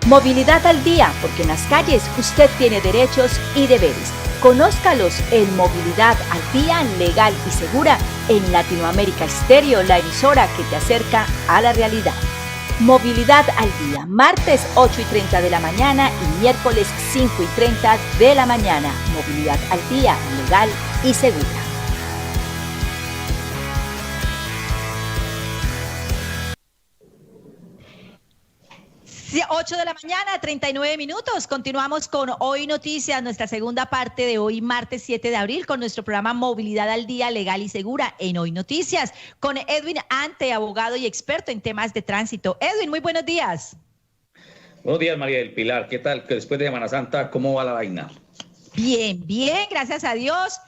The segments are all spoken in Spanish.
Movilidad al día, porque en las calles usted tiene derechos y deberes. Conózcalos en Movilidad al Día, legal y segura, en Latinoamérica Estéreo, la emisora que te acerca a la realidad. Movilidad al Día, martes 8:30 de la mañana y miércoles 5:30 de la mañana. Movilidad al Día, legal y segura. 8 de la mañana, 39 minutos. Continuamos con Hoy Noticias, nuestra segunda parte de hoy, martes 7 de abril, con nuestro programa Movilidad al Día, legal y segura en Hoy Noticias, con Edwin Ante, abogado y experto en temas de tránsito. Edwin, muy buenos días. Buenos días, María del Pilar. ¿Qué tal? Después de Semana Santa, ¿cómo va la vaina? Bien, bien, gracias a Dios.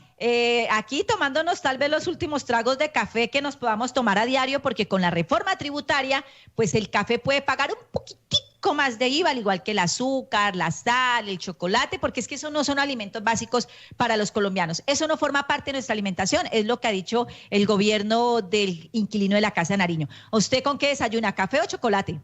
Aquí tomándonos tal vez los últimos tragos de café que nos podamos tomar a diario, porque con la reforma tributaria, pues el café puede pagar un poquitico más de IVA, al igual que el azúcar, la sal, el chocolate, porque es que eso no son alimentos básicos para los colombianos. Eso no forma parte de nuestra alimentación, es lo que ha dicho el gobierno del inquilino de la Casa de Nariño. ¿Usted con qué desayuna, café o chocolate?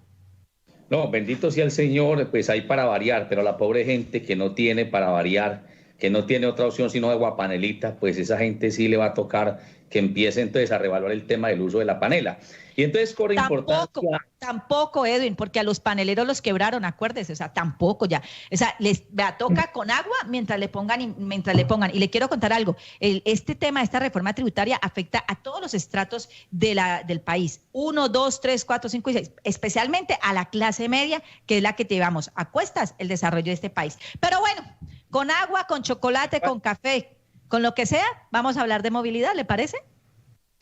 No, bendito sea el Señor, pues hay para variar, pero la pobre gente que no tiene para variar, que no tiene otra opción sino de guapanelita, pues esa gente sí le va a tocar que empiece entonces a revaluar el tema del uso de la panela. Y entonces corre importancia. Tampoco, Edwin, porque a los paneleros los quebraron, acuérdese, o sea, tampoco ya. O sea, les toca con agua mientras le pongan. Y le quiero contar algo, este tema, esta reforma tributaria afecta a todos los estratos del país, 1, 2, 3, 4, 5 y 6, especialmente a la clase media, que es la que llevamos a cuestas el desarrollo de este país. Pero bueno, con agua, con chocolate, con café, con lo que sea, vamos a hablar de movilidad, ¿le parece?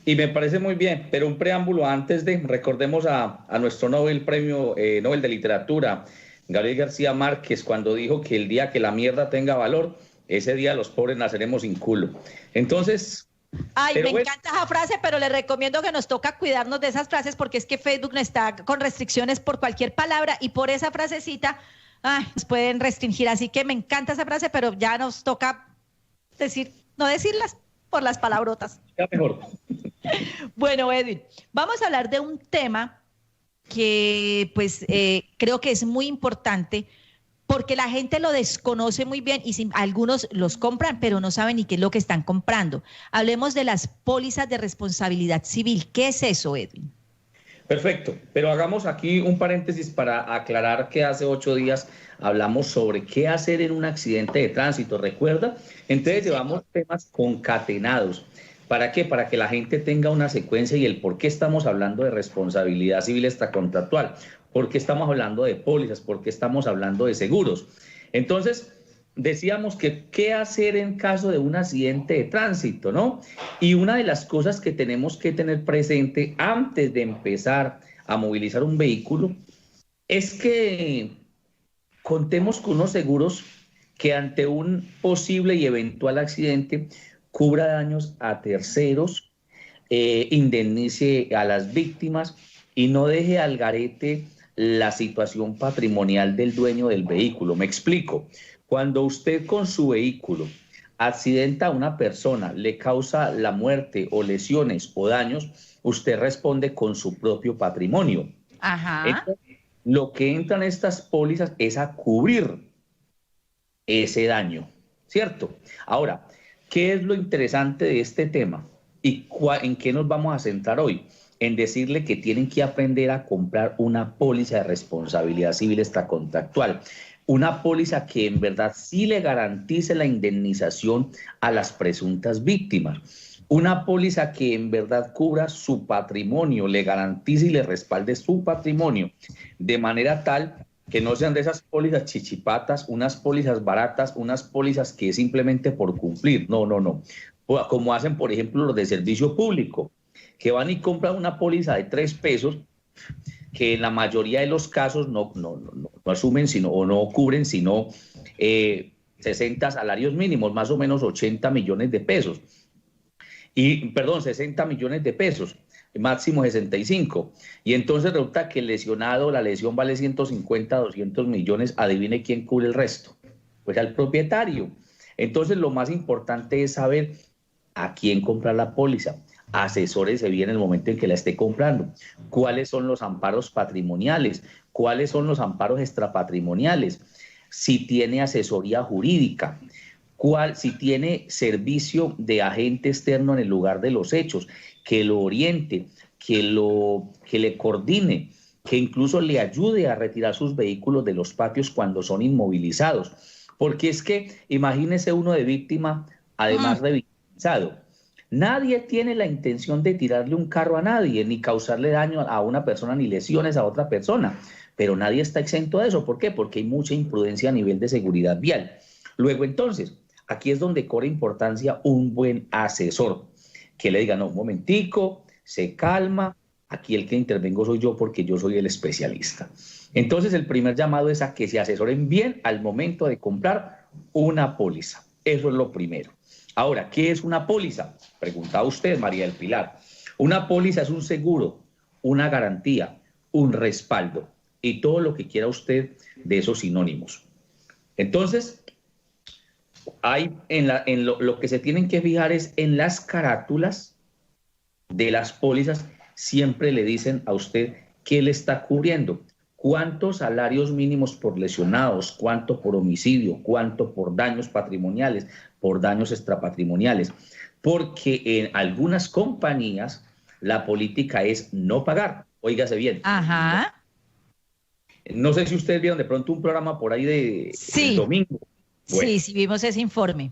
Y me parece muy bien, pero un preámbulo antes de, recordemos a nuestro premio Nobel de Literatura, Gabriel García Márquez, cuando dijo que el día que la mierda tenga valor, ese día los pobres naceremos sin culo. Entonces... Ay, me encanta esa frase, pero le recomiendo que nos toca cuidarnos de esas frases, porque es que Facebook no está con restricciones por cualquier palabra, y por esa frasecita nos pueden restringir. Así que me encanta esa frase, pero ya nos toca no decirlas por las palabrotas. Ya mejor. Bueno, Edwin, vamos a hablar de un tema que pues creo que es muy importante, porque la gente lo desconoce muy bien y algunos los compran, pero no saben ni qué es lo que están comprando. Hablemos de las pólizas de responsabilidad civil. ¿Qué es eso, Edwin? Perfecto, pero hagamos aquí un paréntesis para aclarar que hace 8 días hablamos sobre qué hacer en un accidente de tránsito, ¿recuerda? Entonces llevamos temas concatenados. ¿Para qué? Para que la gente tenga una secuencia y el por qué estamos hablando de responsabilidad civil extracontractual, por qué estamos hablando de pólizas, por qué estamos hablando de seguros. Entonces, decíamos que qué hacer en caso de un accidente de tránsito, ¿no? Y una de las cosas que tenemos que tener presente antes de empezar a movilizar un vehículo es que contemos con unos seguros que ante un posible y eventual accidente cubra daños a terceros, indemnice a las víctimas y no deje al garete la situación patrimonial del dueño del vehículo. Me explico. Cuando usted con su vehículo accidenta a una persona, le causa la muerte o lesiones o daños, usted responde con su propio patrimonio. Ajá. Entonces, lo que entran estas pólizas es a cubrir ese daño, ¿cierto? Ahora, ¿qué es lo interesante de este tema? ¿Y en qué nos vamos a centrar hoy? En decirle que tienen que aprender a comprar una póliza de responsabilidad civil extracontractual. Una póliza que en verdad sí le garantice la indemnización a las presuntas víctimas. Una póliza que en verdad cubra su patrimonio, le garantice y le respalde su patrimonio, de manera tal que no sean de esas pólizas chichipatas, unas pólizas baratas, unas pólizas que es simplemente por cumplir. No, no, no. Como hacen, por ejemplo, los de servicio público, que van y compran una póliza de 3 pesos, que en la mayoría de los casos no asumen o no cubren sino 60 salarios mínimos, más o menos 80 millones de pesos. Y, perdón, 60 millones de pesos, máximo 65. Y entonces resulta que el lesionado, la lesión vale 150, 200 millones, adivine quién cubre el resto. Pues al propietario. Entonces lo más importante es saber a quién comprar la póliza. Asesórese bien en el momento en que la esté comprando. ¿Cuáles son los amparos patrimoniales? cuáles son los amparos extrapatrimoniales, si tiene asesoría jurídica, si tiene servicio de agente externo en el lugar de los hechos, que lo oriente, que le coordine, que incluso le ayude a retirar sus vehículos de los patios cuando son inmovilizados. Porque es que imagínese uno de víctima, además de victimizado. Nadie tiene la intención de tirarle un carro a nadie, ni causarle daño a una persona, ni lesiones a otra persona. Pero nadie está exento de eso. ¿Por qué? Porque hay mucha imprudencia a nivel de seguridad vial. Luego, entonces, aquí es donde cobra importancia un buen asesor, que le diga, no, un momentico, se calma, aquí el que intervengo soy yo porque yo soy el especialista. Entonces, el primer llamado es a que se asesoren bien al momento de comprar una póliza. Eso es lo primero. Ahora, ¿qué es una póliza? Preguntaba usted, María del Pilar. Una póliza es un seguro, una garantía, un respaldo y todo lo que quiera usted de esos sinónimos. Entonces, lo que se tienen que fijar es en las carátulas de las pólizas. Siempre le dicen a usted qué le está cubriendo, cuántos salarios mínimos por lesionados, cuánto por homicidio, cuánto por daños patrimoniales, por daños extrapatrimoniales, porque en algunas compañías la política es no pagar. Óigase bien. Ajá. No sé si ustedes vieron de pronto un programa por ahí de el domingo. Bueno, sí, vimos ese informe.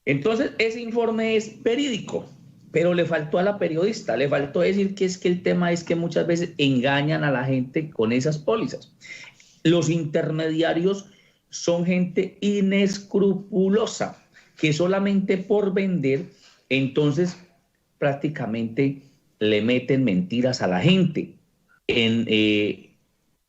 Entonces, ese informe es verídico, pero le faltó a la periodista, le faltó decir que es que el tema es que muchas veces engañan a la gente con esas pólizas. Los intermediarios son gente inescrupulosa, que solamente por vender, entonces prácticamente le meten mentiras a la gente.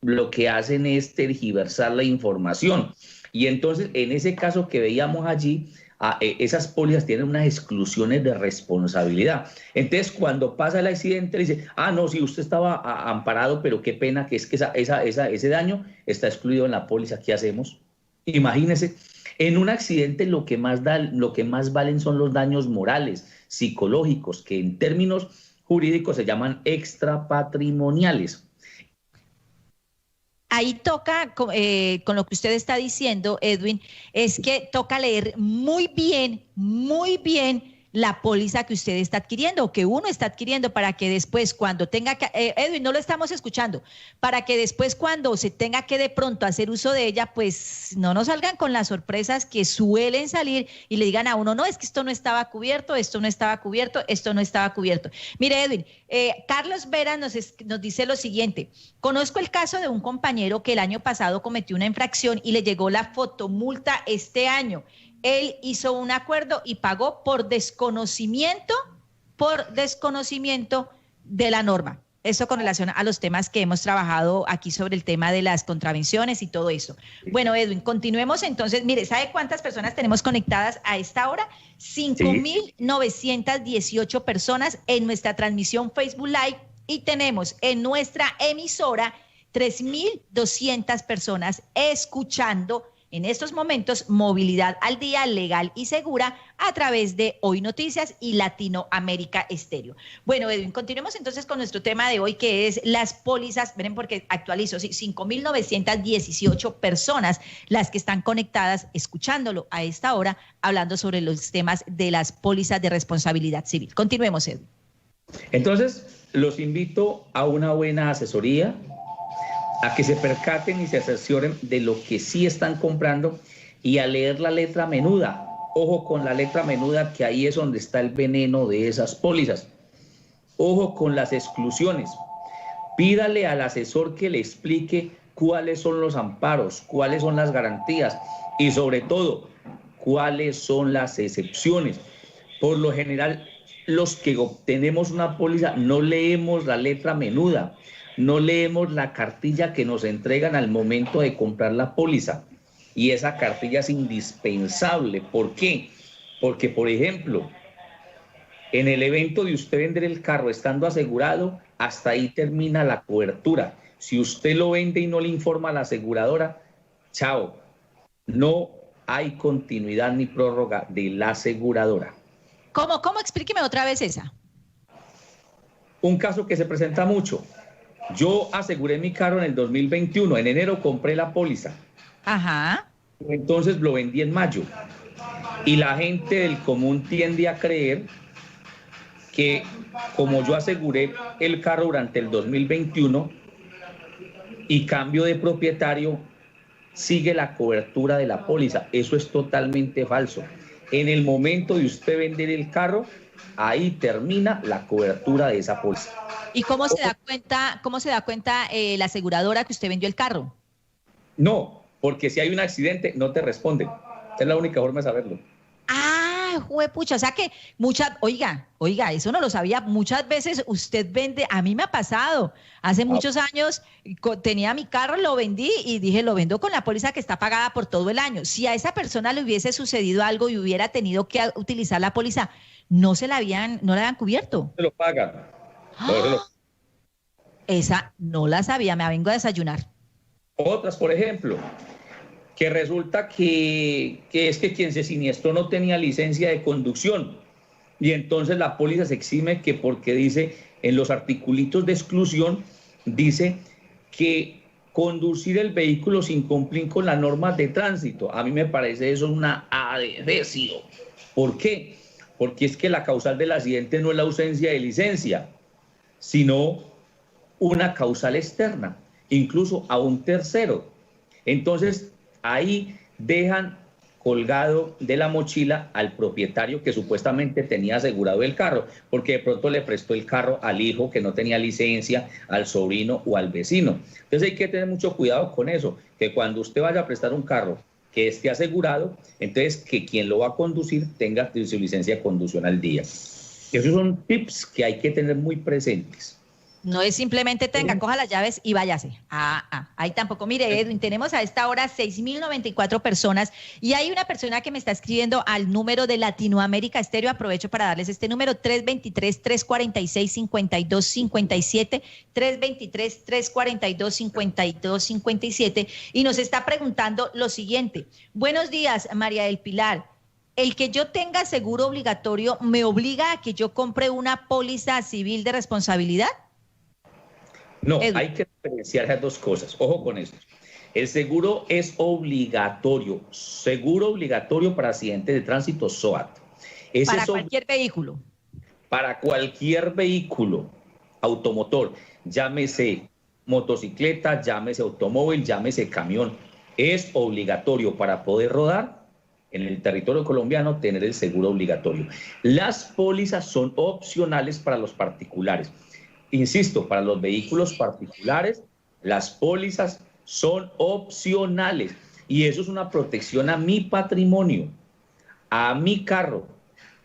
Lo que hacen es tergiversar la información. Y entonces, en ese caso que veíamos allí, esas pólizas tienen unas exclusiones de responsabilidad. Entonces, cuando pasa el accidente, le dice, no, sí, usted estaba amparado, pero qué pena que es que ese daño está excluido en la póliza. ¿Qué hacemos? Imagínese, en un accidente lo que más valen son los daños morales, psicológicos, que en términos jurídicos se llaman extrapatrimoniales. Ahí toca, con lo que usted está diciendo, Edwin, es que toca leer muy bien la póliza que usted está adquiriendo o que uno está adquiriendo para que después cuando tenga que, Edwin, no lo estamos escuchando, para que después cuando se tenga que de pronto hacer uso de ella, pues no nos salgan con las sorpresas que suelen salir y le digan a uno, no, es que esto no estaba cubierto, esto no estaba cubierto, esto no estaba cubierto. Mire, Edwin, Carlos Vera nos dice lo siguiente: conozco el caso de un compañero que el año pasado cometió una infracción y le llegó la fotomulta este año. Él hizo un acuerdo y pagó por desconocimiento de la norma. Eso con relación a los temas que hemos trabajado aquí sobre el tema de las contravenciones y todo eso. Bueno, Edwin, continuemos entonces. Mire, ¿sabe cuántas personas tenemos conectadas a esta hora? 5.918 personas en nuestra transmisión Facebook Live y tenemos en nuestra emisora 3.200 personas escuchando en estos momentos Movilidad al Día, legal y segura, a través de Hoy Noticias y Latinoamérica Estéreo. Bueno, Edwin, continuemos entonces con nuestro tema de hoy, que es las pólizas. Miren, porque actualizo, 5.918 personas las que están conectadas, escuchándolo a esta hora, hablando sobre los temas de las pólizas de responsabilidad civil. Continuemos, Edwin. Entonces, los invito a una buena asesoría, a que se percaten y se asesoren de lo que sí están comprando y a leer la letra menuda. Ojo con la letra menuda, que ahí es donde está el veneno de esas pólizas. Ojo con las exclusiones. Pídale al asesor que le explique cuáles son los amparos, cuáles son las garantías y sobre todo, cuáles son las excepciones. Por lo general, los que obtenemos una póliza no leemos la letra menuda, no leemos la cartilla que nos entregan al momento de comprar la póliza. Y esa cartilla es indispensable. ¿Por qué? Porque, por ejemplo, en el evento de usted vender el carro estando asegurado, hasta ahí termina la cobertura. Si usted lo vende y no le informa a la aseguradora, chao, no hay continuidad ni prórroga de la aseguradora. ¿Cómo? Explíqueme otra vez esa. Un caso que se presenta mucho. Yo aseguré mi carro en el 2021, en enero compré la póliza. Ajá. Entonces lo vendí en mayo. Y la gente del común tiende a creer que como yo aseguré el carro durante el 2021 y cambio de propietario, sigue la cobertura de la póliza. Eso es totalmente falso. En el momento de usted vender el carro, ahí termina la cobertura de esa póliza. ¿Y cómo se da cuenta la aseguradora que usted vendió el carro? No, porque si hay un accidente, no te responden. Esa es la única forma de saberlo. Ah, juepucha, o sea que oiga, eso no lo sabía, muchas veces usted vende, a mí me ha pasado, hace muchos años tenía mi carro, lo vendí y dije, lo vendo con la póliza que está pagada por todo el año. Si a esa persona le hubiese sucedido algo y hubiera tenido que utilizar la póliza, no la habían cubierto. Se lo pagan. ¡Ah! Esa no la sabía, me vengo a desayunar. Otras, por ejemplo, que resulta que es que quien se siniestró no tenía licencia de conducción y entonces la póliza se exime que porque dice en los articulitos de exclusión, dice que conducir el vehículo sin cumplir con las normas de tránsito. A mí me parece eso una adefesio. ¿Por qué? Porque es que la causal del accidente no es la ausencia de licencia, sino una causal externa, incluso a un tercero. Entonces, ahí dejan colgado de la mochila al propietario que supuestamente tenía asegurado el carro, porque de pronto le prestó el carro al hijo que no tenía licencia, al sobrino o al vecino. Entonces hay que tener mucho cuidado con eso, que cuando usted vaya a prestar un carro que esté asegurado, entonces que quien lo va a conducir tenga su licencia de conducción al día. Esos son tips que hay que tener muy presentes. No es simplemente coja las llaves y váyase. Ahí tampoco. Mire, Edwin, tenemos a esta hora 6.094 personas y hay una persona que me está escribiendo al número de Latinoamérica Estéreo. Aprovecho para darles este número, 323-346-5257, 323-342-5257 y nos está preguntando lo siguiente. Buenos días, María del Pilar. ¿El que yo tenga seguro obligatorio me obliga a que yo compre una póliza civil de responsabilidad? No, hay que diferenciar esas dos cosas. Ojo con esto. El seguro es obligatorio. Seguro obligatorio para accidentes de tránsito SOAT. Para cualquier vehículo. Para cualquier vehículo automotor, llámese motocicleta, llámese automóvil, llámese camión. Es obligatorio para poder rodar en el territorio colombiano tener el seguro obligatorio. Las pólizas son opcionales para los particulares. Insisto, para los vehículos particulares, las pólizas son opcionales y eso es una protección a mi patrimonio, a mi carro,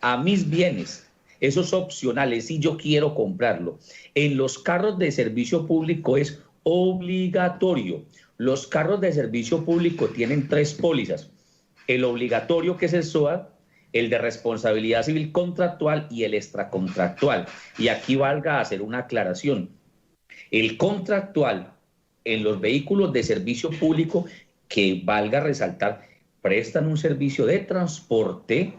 a mis bienes. Eso es opcional, es si yo quiero comprarlo. En los carros de servicio público es obligatorio. Los carros de servicio público tienen 3 pólizas. El obligatorio, que es el SOAT, el de responsabilidad civil contractual y el extracontractual. Y aquí valga hacer una aclaración. El contractual en los vehículos de servicio público, que valga resaltar, prestan un servicio de transporte.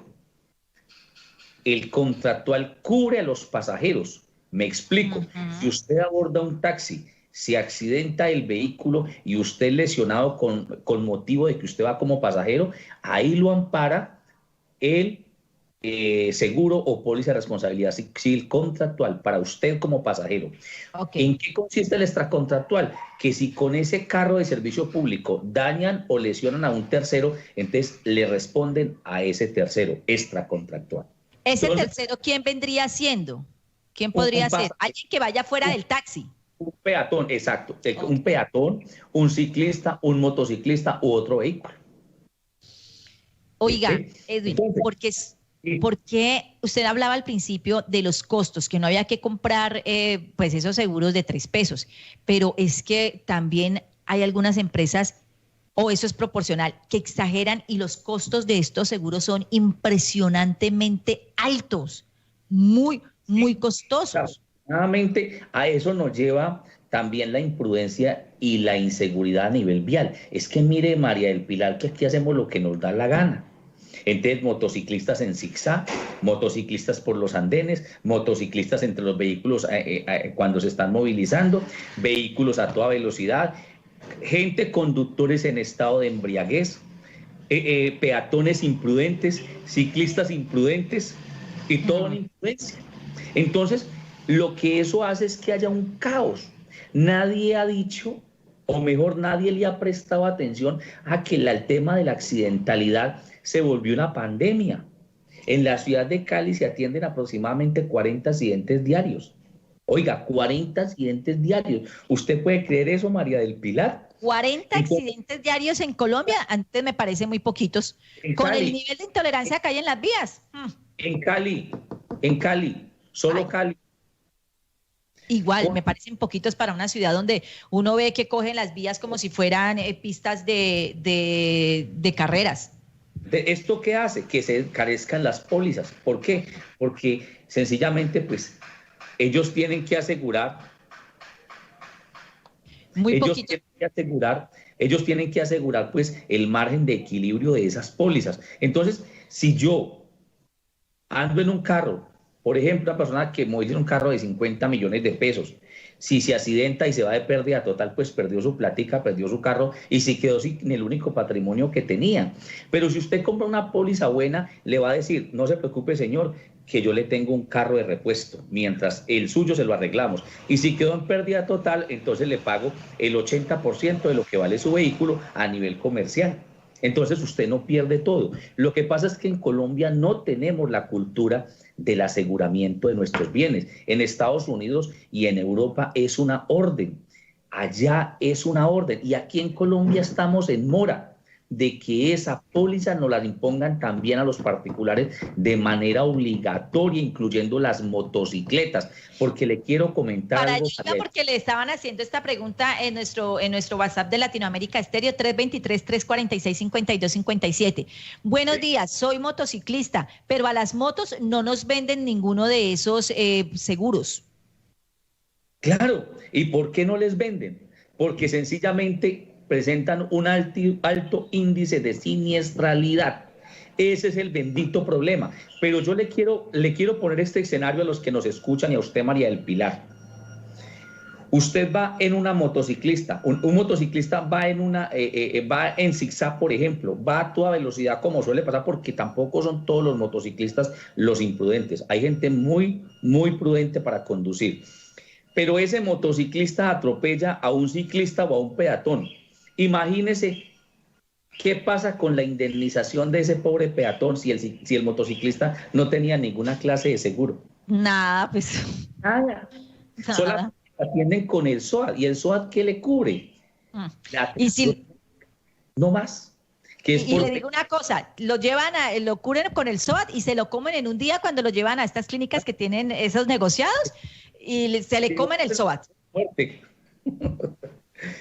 El contractual cubre a los pasajeros. Me explico. Si usted aborda un taxi, se accidenta el vehículo y usted es lesionado con motivo de que usted va como pasajero, ahí lo ampara el seguro o póliza de responsabilidad civil contractual para usted como pasajero. Okay. ¿En qué consiste el extracontractual? Que si con ese carro de servicio público dañan o lesionan a un tercero, entonces le responden a ese tercero extracontractual. ¿Ese tercero quién vendría siendo? ¿Quién podría ser? Alguien que vaya fuera del taxi. Un peatón, exacto. Okay. Un peatón, un ciclista, un motociclista u otro vehículo. Oiga, Edwin, ¿por qué usted hablaba al principio de los costos, que no había que comprar pues esos seguros de 3 pesos? Pero es que también hay algunas empresas, o eso es proporcional, que exageran y los costos de estos seguros son impresionantemente altos, muy costosos. Nuevamente, a eso nos lleva también la imprudencia y la inseguridad a nivel vial. Es que mire, María del Pilar, que aquí hacemos lo que nos da la gana. Entonces, motociclistas en zigzag, motociclistas por los andenes, motociclistas entre los vehículos cuando se están movilizando, vehículos a toda velocidad, gente, conductores en estado de embriaguez, peatones imprudentes, ciclistas imprudentes y todo en imprudencia. Entonces, lo que eso hace es que haya un caos. Nadie ha dicho, o mejor, nadie le ha prestado atención a que el tema de la accidentalidad se volvió una pandemia. En la ciudad de Cali se atienden aproximadamente 40 accidentes diarios. Oiga, 40 accidentes diarios. ¿Usted puede creer eso, María del Pilar? 40 accidentes diarios en Colombia, antes me parece muy poquitos. Con Cali, el nivel de intolerancia que hay en las vías. En Cali, solo Cali. Igual, me parecen poquitos para una ciudad donde uno ve que cogen las vías como si fueran pistas de carreras. ¿Esto qué hace? Que se encarezcan las pólizas. ¿Por qué? Porque sencillamente, pues, ellos tienen que asegurar... Ellos tienen que asegurar, pues, el margen de equilibrio de esas pólizas. Entonces, si yo ando en un carro, por ejemplo, una persona que moviliza un carro de 50 millones de pesos, si se accidenta y se va de pérdida total, pues perdió su plática, perdió su carro y se quedó sin el único patrimonio que tenía. Pero si usted compra una póliza buena, le va a decir, no se preocupe, señor, que yo le tengo un carro de repuesto, mientras el suyo se lo arreglamos. Y si quedó en pérdida total, entonces le pago el 80% de lo que vale su vehículo a nivel comercial. Entonces usted no pierde todo. Lo que pasa es que en Colombia no tenemos la cultura del aseguramiento de nuestros bienes. En Estados Unidos y en Europa es una orden. Allá es una orden. Y aquí en Colombia estamos en mora de que esa póliza nos la impongan también a los particulares de manera obligatoria, incluyendo las motocicletas, porque le quiero comentar para algo. Gina, porque le estaban haciendo esta pregunta en nuestro WhatsApp de Latinoamérica Estéreo, 323-346-5257. Buenos días, soy motociclista, pero a las motos no nos venden ninguno de esos seguros. Claro, ¿y por qué no les venden? Porque sencillamente presentan un alto índice de siniestralidad. Ese es el bendito problema. Pero yo le quiero poner este escenario a los que nos escuchan y a usted, María del Pilar. Usted va en una motociclista, un motociclista va en zigzag, por ejemplo, va a toda velocidad como suele pasar, porque tampoco son todos los motociclistas los imprudentes. Hay gente muy, muy prudente para conducir. Pero ese motociclista atropella a un ciclista o a un peatón. Imagínese qué pasa con la indemnización de ese pobre peatón si el motociclista no tenía ninguna clase de seguro. Nada, pues. Nada. Solamente atienden con el SOAT. ¿Y el SOAT qué le cubre? Y si... No más. Y le digo una cosa, lo cubren con el SOAT y se lo comen en un día cuando lo llevan a estas clínicas que tienen esos negociados y se le comen el SOAT.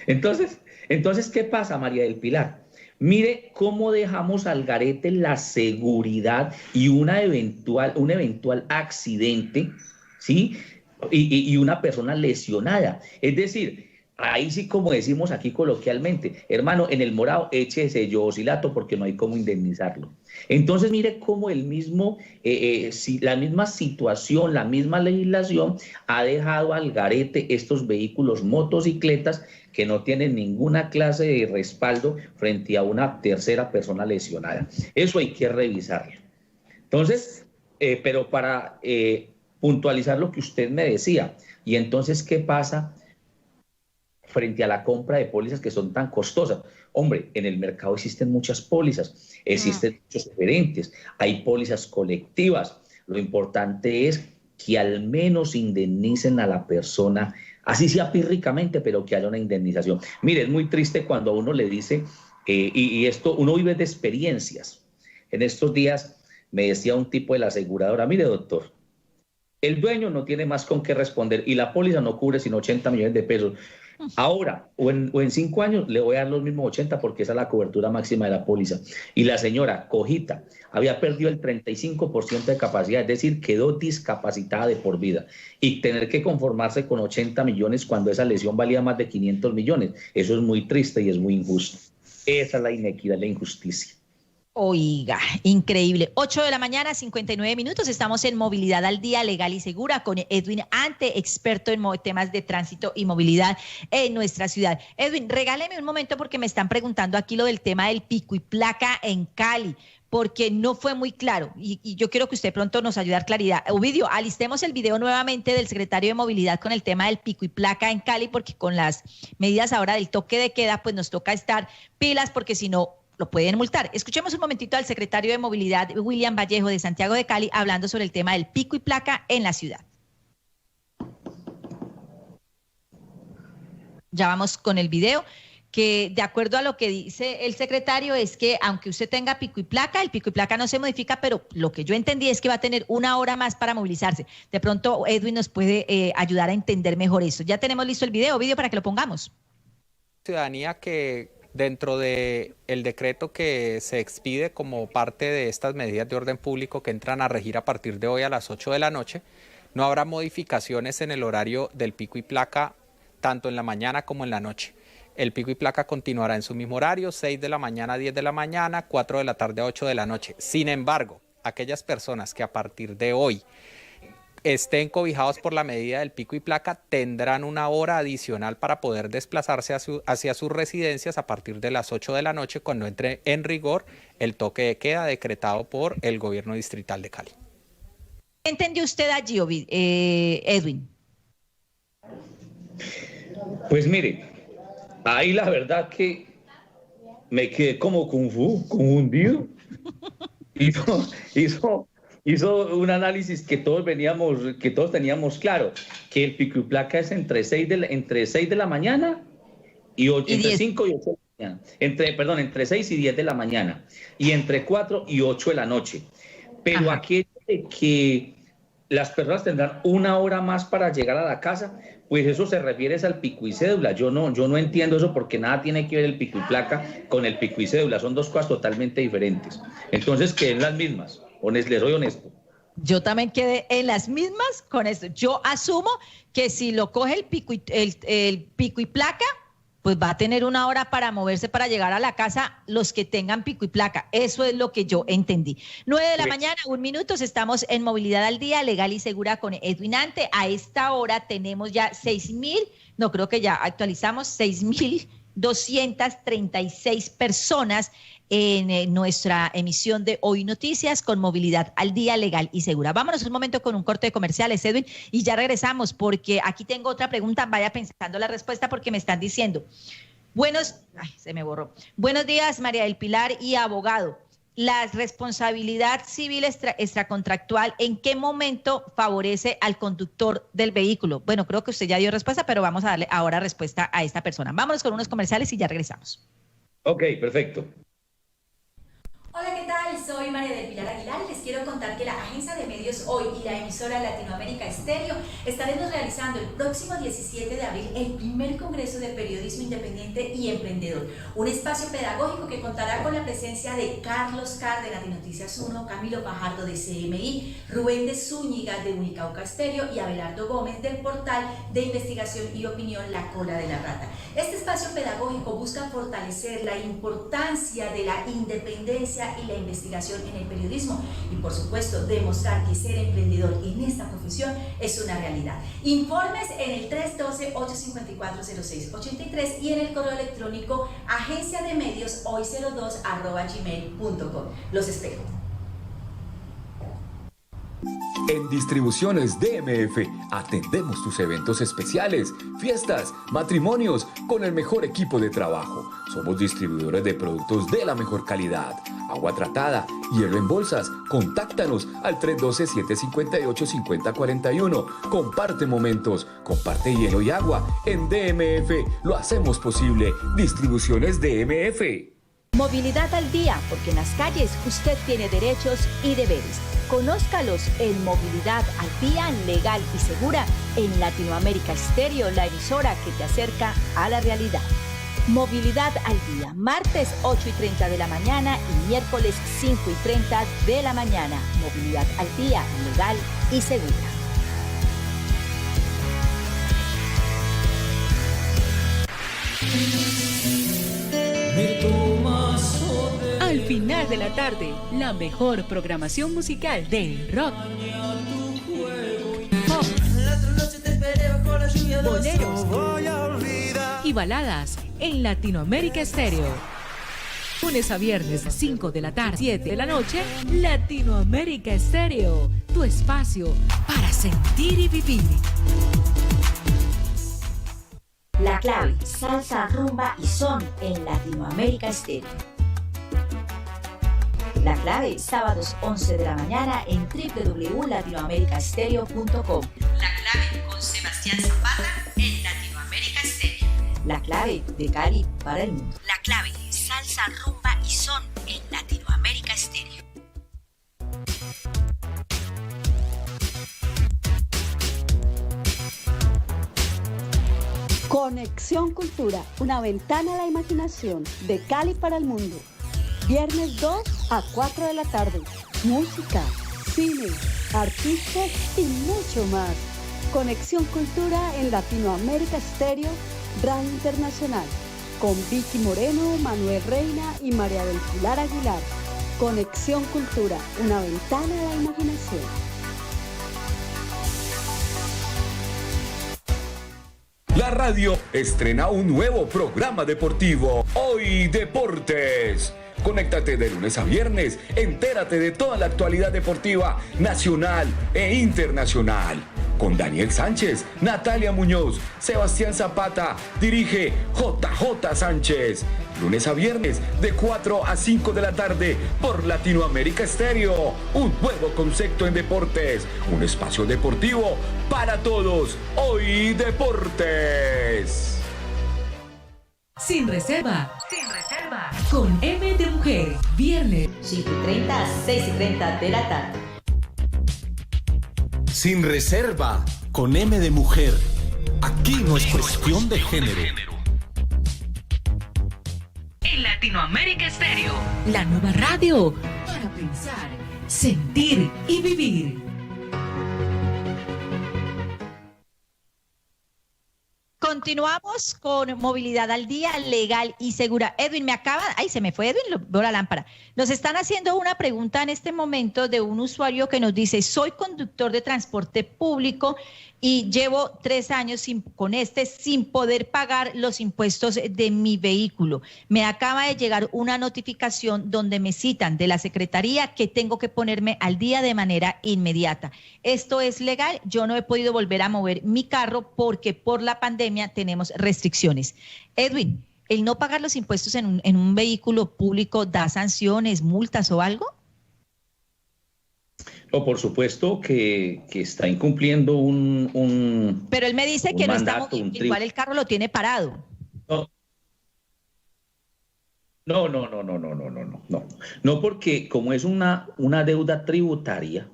Entonces, ¿qué pasa, María del Pilar? Mire cómo dejamos al garete la seguridad y un eventual accidente, ¿sí? Y una persona lesionada. Es decir, ahí sí, como decimos aquí coloquialmente, hermano, en el morado échese yo osilato porque no hay cómo indemnizarlo. Entonces, mire cómo la misma situación, la misma legislación ha dejado al garete estos vehículos, motocicletas, que no tienen ninguna clase de respaldo frente a una tercera persona lesionada. Eso hay que revisarlo. Entonces, pero para puntualizar lo que usted me decía, y entonces, ¿qué pasa frente a la compra de pólizas que son tan costosas? Hombre, en el mercado existen muchas pólizas, existen muchos diferentes, hay pólizas colectivas. Lo importante es que al menos indemnicen a la persona, así sea pírricamente, pero que haya una indemnización. Mire, es muy triste cuando a uno le dice, y esto uno vive de experiencias. En estos días me decía un tipo de la aseguradora, mire, doctor, el dueño no tiene más con qué responder y la póliza no cubre sino 80 millones de pesos. Ahora, o en 5 años, le voy a dar los mismos 80 porque esa es la cobertura máxima de la póliza. Y la señora, cojita, había perdido el 35% de capacidad, es decir, quedó discapacitada de por vida. Y tener que conformarse con 80 millones cuando esa lesión valía más de 500 millones, eso es muy triste y es muy injusto. Esa es la inequidad, la injusticia. Oiga, increíble. 8 de la mañana, 59 minutos. Estamos en Movilidad al Día, Legal y Segura, con Edwin Ante, experto en temas de tránsito y movilidad en nuestra ciudad. Edwin, regáleme un momento porque me están preguntando aquí lo del tema del pico y placa en Cali, porque no fue muy claro y yo quiero que usted pronto nos ayude a dar claridad. Ovidio, alistemos el video nuevamente del secretario de Movilidad con el tema del pico y placa en Cali, porque con las medidas ahora del toque de queda, pues nos toca estar pilas, porque si no lo pueden multar. Escuchemos un momentito al secretario de Movilidad, William Vallejo, de Santiago de Cali, hablando sobre el tema del pico y placa en la ciudad. Ya vamos con el video, que de acuerdo a lo que dice el secretario es que aunque usted tenga pico y placa, el pico y placa no se modifica, pero lo que yo entendí es que va a tener 1 hora más para movilizarse. De pronto Edwin nos puede ayudar a entender mejor eso. Ya tenemos listo el video para que lo pongamos. Ciudadanía que dentro del decreto que se expide como parte de estas medidas de orden público que entran a regir a partir de hoy a las 8 de la noche, no habrá modificaciones en el horario del pico y placa tanto en la mañana como en la noche. El pico y placa continuará en su mismo horario, 6 de la mañana a 10 de la mañana, 4 de la tarde a 8 de la noche. Sin embargo, aquellas personas que a partir de hoy estén cobijados por la medida del pico y placa tendrán 1 hora adicional para poder desplazarse hacia sus residencias a partir de las 8 de la noche, cuando entre en rigor el toque de queda decretado por el gobierno distrital de Cali. ¿Qué entendió usted allí, Edwin? Pues mire, ahí la verdad que me quedé como confundido. Hizo un análisis que todos teníamos claro, que el pico y placa es entre 6 de la mañana y 8, entre 5 y 8 de la mañana. Entre 6 y 10 de la mañana y entre 4 y 8 de la noche. Pero aquello de que las personas tendrán 1 hora más para llegar a la casa, pues eso se refiere al pico y cédula. Yo no entiendo eso, porque nada tiene que ver el pico y placa con el pico y cédula. Son dos cosas totalmente diferentes. Entonces, queden las mismas. Les soy honesto. Yo también quedé en las mismas con esto. Yo asumo que si lo coge el pico y placa, pues va a tener 1 hora para moverse para llegar a la casa los que tengan pico y placa. Eso es lo que yo entendí. 9 de la mañana, 1 minuto, estamos en Movilidad al Día, Legal y Segura con Edwin Ante. A esta hora tenemos ya 6.000, no creo que ya actualizamos, 6.236 personas en nuestra emisión de Hoy Noticias con Movilidad al Día, Legal y Segura. Vámonos un momento con un corte de comerciales, Edwin, y ya regresamos, porque aquí tengo otra pregunta. Vaya pensando la respuesta, porque me están diciendo. Se me borró. Buenos días, María del Pilar y abogado. La responsabilidad civil extracontractual, ¿en qué momento favorece al conductor del vehículo? Bueno, creo que usted ya dio respuesta, pero vamos a darle ahora respuesta a esta persona. Vámonos con unos comerciales y ya regresamos. Ok, perfecto. Hola, ¿qué tal? Soy María del Pilar Aguilar y les quiero contar que la agencia de medios Hoy y la emisora Latinoamérica Estéreo estaremos realizando el próximo 17 de abril el primer Congreso de Periodismo Independiente y Emprendedor, un espacio pedagógico que contará con la presencia de Carlos Cárdenas de Noticias 1, Camilo Fajardo de CMI, Rubén de Zúñiga de Unicauca Estéreo y Abelardo Gómez del portal de investigación y opinión La Cola de la Rata. Este espacio pedagógico busca fortalecer la importancia de la independencia y la investigación en el periodismo y, por supuesto, demostrar que ser emprendedor en esta profesión es una realidad. Informes en el 312-854-0683 y en el correo electrónico agenciademedioshoy02@gmail.com. Los espero. En Distribuciones DMF atendemos tus eventos especiales, fiestas, matrimonios con el mejor equipo de trabajo. Somos distribuidores de productos de la mejor calidad. Agua tratada, hielo en bolsas. Contáctanos al 312-758-5041. Comparte momentos, comparte hielo y agua. En DMF lo hacemos posible. Distribuciones DMF. Movilidad al Día, porque en las calles usted tiene derechos y deberes. Conózcalos en Movilidad al Día, Legal y Segura en Latinoamérica Estéreo, la emisora que te acerca a la realidad. Movilidad al Día, martes 8:30 de la mañana y miércoles 5:30 de la mañana. Movilidad al Día, Legal y Segura. Al final 3 de la tarde, la mejor programación musical del rock, pop, boleros y baladas en Latinoamérica Estéreo. Lunes a viernes, 5 de la tarde, 7 de la noche, Latinoamérica Estéreo, tu espacio para sentir y vivir. La clave, salsa, rumba y son en Latinoamérica Estéreo. La clave, sábados 11 de la mañana en www.latinoamericaestereo.com. La clave con Sebastián Zapata en Latinoamérica Estéreo. La clave de Cali para el mundo. La clave, salsa, rumba y son en Latinoamérica Estéreo. Conexión Cultura, una ventana a la imaginación, de Cali para el mundo. Viernes 2 a 4 de la tarde. Música, cine, artistas y mucho más. Conexión Cultura en Latinoamérica Estéreo, Radio Internacional. Con Vicky Moreno, Manuel Reina y María del Pilar Aguilar. Conexión Cultura, una ventana a la imaginación. La radio estrena un nuevo programa deportivo, Hoy Deportes. Conéctate de lunes a viernes, entérate de toda la actualidad deportiva nacional e internacional. Con Daniel Sánchez, Natalia Muñoz, Sebastián Zapata, dirige JJ Sánchez. Lunes a viernes de 4 a 5 de la tarde por Latinoamérica Estéreo. Un nuevo concepto en deportes, un espacio deportivo para todos. Hoy Deportes. Sin reserva, con M de Mujer, viernes 5:30 a 6:30 de la tarde. Sin reserva, con M de Mujer. Aquí no es cuestión de género. en Latinoamérica Estéreo, la nueva radio para pensar, sentir y vivir. Continuamos con movilidad al día, legal y segura. Edwin, se me fue Edwin, veo la lámpara. Nos están haciendo una pregunta en este momento de un usuario que nos dice: soy conductor de transporte público y llevo 3 años sin poder pagar los impuestos de mi vehículo. Me acaba de llegar una notificación donde me citan de la Secretaría que tengo que ponerme al día de manera inmediata. ¿Esto es legal? Yo no he podido volver a mover mi carro porque por la pandemia tenemos restricciones. Edwin, ¿el no pagar los impuestos en un vehículo público da sanciones, multas o algo? No, por supuesto que está incumpliendo un Pero él me dice que no mandato, está moviendo, igual el carro lo tiene parado. No, porque como es una deuda tributaria,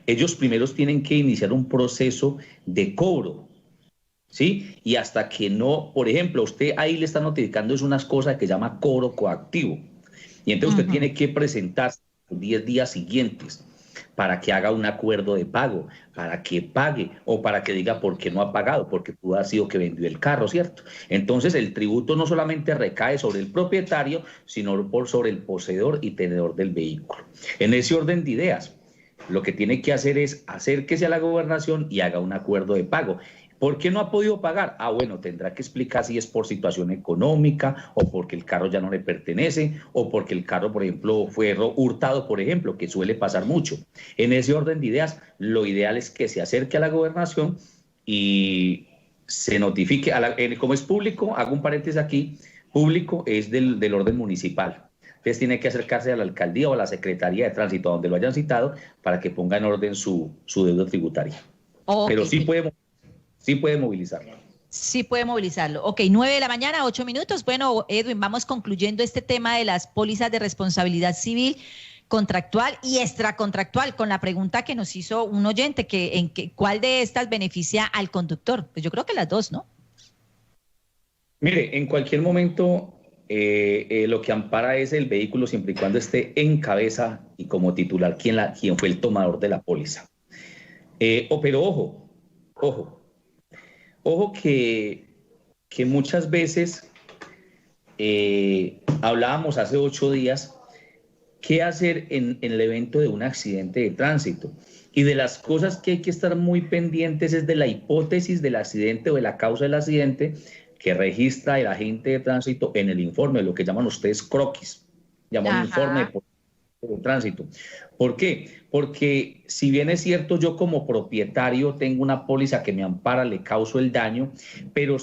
ellos primero tienen que iniciar un proceso de cobro, ¿sí? Y hasta que no, por ejemplo, usted ahí le está notificando es unas cosas que se llama cobro coactivo. Y entonces usted tiene que presentarse los 10 días siguientes para que haga un acuerdo de pago, para que pague o para que diga por qué no ha pagado, porque pudo haber sido que vendió el carro, ¿cierto? Entonces el tributo no solamente recae sobre el propietario, sino sobre el poseedor y tenedor del vehículo. En ese orden de ideas, lo que tiene que hacer es acérquese a la gobernación y haga un acuerdo de pago. ¿Por qué no ha podido pagar? Bueno, tendrá que explicar si es por situación económica o porque el carro ya no le pertenece o porque el carro, por ejemplo, fue hurtado, por ejemplo, que suele pasar mucho. En ese orden de ideas, lo ideal es que se acerque a la gobernación y se notifique, como es público, hago un paréntesis aquí, público es del orden municipal. Entonces tiene que acercarse a la alcaldía o a la Secretaría de Tránsito, donde lo hayan citado, para que ponga en orden su deuda tributaria. Okay. Pero sí puede movilizarlo. Sí puede movilizarlo. Ok, 9 de la mañana, 8 minutos. Bueno, Edwin, vamos concluyendo este tema de las pólizas de responsabilidad civil, contractual y extracontractual, con la pregunta que nos hizo un oyente, ¿cuál de estas beneficia al conductor? Pues yo creo que las dos, ¿no? Mire, en cualquier momento lo que ampara es el vehículo siempre y cuando esté en cabeza y como titular quien fue el tomador de la póliza. Pero ojo que muchas veces hablábamos hace 8 días qué hacer en el evento de un accidente de tránsito. Y de las cosas que hay que estar muy pendientes es de la hipótesis del accidente o de la causa del accidente que registra el agente de tránsito en el informe, lo que llaman ustedes croquis, llaman informe de tránsito. ¿Por qué? Porque si bien es cierto, yo como propietario tengo una póliza que me ampara, le causo el daño, pero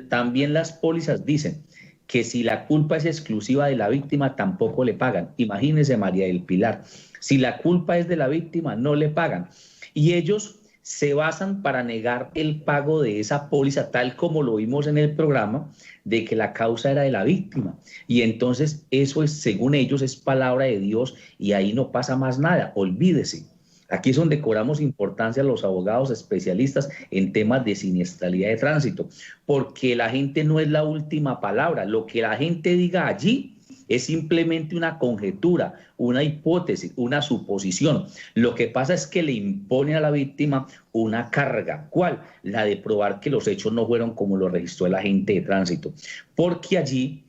también las pólizas dicen que si la culpa es exclusiva de la víctima, tampoco le pagan. Imagínese, María del Pilar, si la culpa es de la víctima, no le pagan. Y ellos se basan para negar el pago de esa póliza, tal como lo vimos en el programa, de que la causa era de la víctima. Y entonces eso es, según ellos, es palabra de Dios y ahí no pasa más nada, olvídese. Aquí es donde cobramos importancia a los abogados especialistas en temas de siniestralidad de tránsito, porque la gente no es la última palabra. Lo que la gente diga allí es simplemente una conjetura, una hipótesis, una suposición. Lo que pasa es que le impone a la víctima una carga. ¿Cuál? La de probar que los hechos no fueron como lo registró el agente de tránsito. Porque allí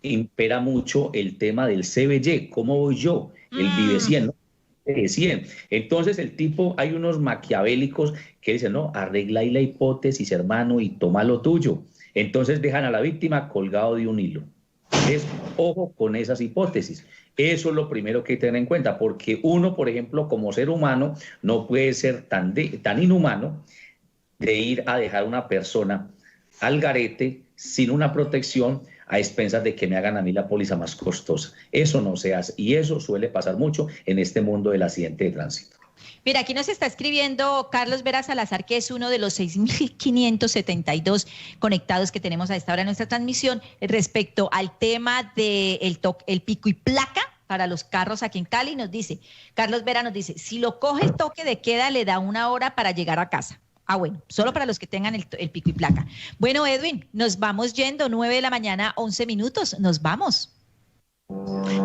impera mucho el tema del CBY. ¿Cómo voy yo? El vive 100, ¿no? 100. Entonces el tipo, hay unos maquiavélicos que dicen, no, arregla ahí la hipótesis, hermano, y toma lo tuyo. Entonces dejan a la víctima colgado de un hilo. Ojo con esas hipótesis. Eso es lo primero que hay que tener en cuenta, porque uno, por ejemplo, como ser humano, no puede ser tan inhumano de ir a dejar a una persona al garete sin una protección a expensas de que me hagan a mí la póliza más costosa. Eso no se hace y eso suele pasar mucho en este mundo del accidente de tránsito. Mira, aquí nos está escribiendo Carlos Vera Salazar, que es uno de los 6.572 conectados que tenemos a esta hora en nuestra transmisión, respecto al tema del el pico y placa para los carros aquí en Cali. Nos dice, Carlos Vera nos dice, si lo coge el toque de queda, le da 1 hora para llegar a casa. Ah, bueno, solo para los que tengan el pico y placa. Bueno, Edwin, nos vamos yendo, 9 de la mañana, 11 minutos, nos vamos.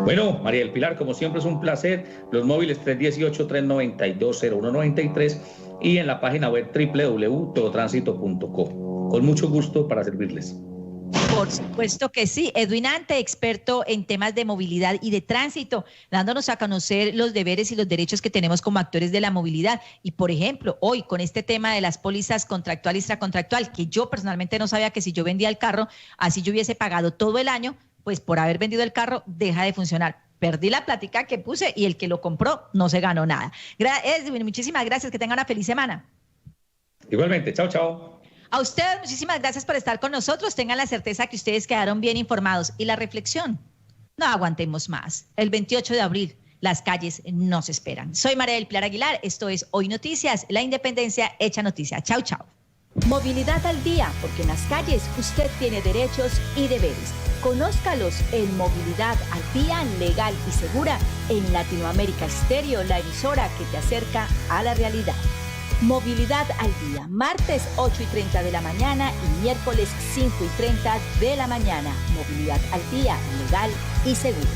Bueno, María del Pilar, como siempre es un placer. Los móviles 318-392-0193 y en la página web www.todotransito.co. Con mucho gusto para servirles. Por supuesto que sí. Edwin Ante, experto en temas de movilidad y de tránsito, dándonos a conocer los deberes y los derechos que tenemos como actores de la movilidad. Y, por ejemplo, hoy con este tema de las pólizas contractual y extracontractual, que yo personalmente no sabía que si yo vendía el carro, así yo hubiese pagado todo el año, pues por haber vendido el carro deja de funcionar. Perdí la plática que puse y el que lo compró no se ganó nada. Edwin, muchísimas gracias, que tengan una feliz semana. Igualmente, chao, chao. A ustedes, muchísimas gracias por estar con nosotros. Tengan la certeza que ustedes quedaron bien informados. Y la reflexión, no aguantemos más. El 28 de abril, las calles nos esperan. Soy María del Pilar Aguilar, esto es Hoy Noticias, la independencia hecha noticia. Chau, chau. Movilidad al día, porque en las calles usted tiene derechos y deberes. Conózcalos en Movilidad al Día, legal y segura, en Latinoamérica Estéreo, la emisora que te acerca a la realidad. Movilidad al Día, martes 8:30 de la mañana y miércoles 5:30 de la mañana. Movilidad al Día, legal y segura.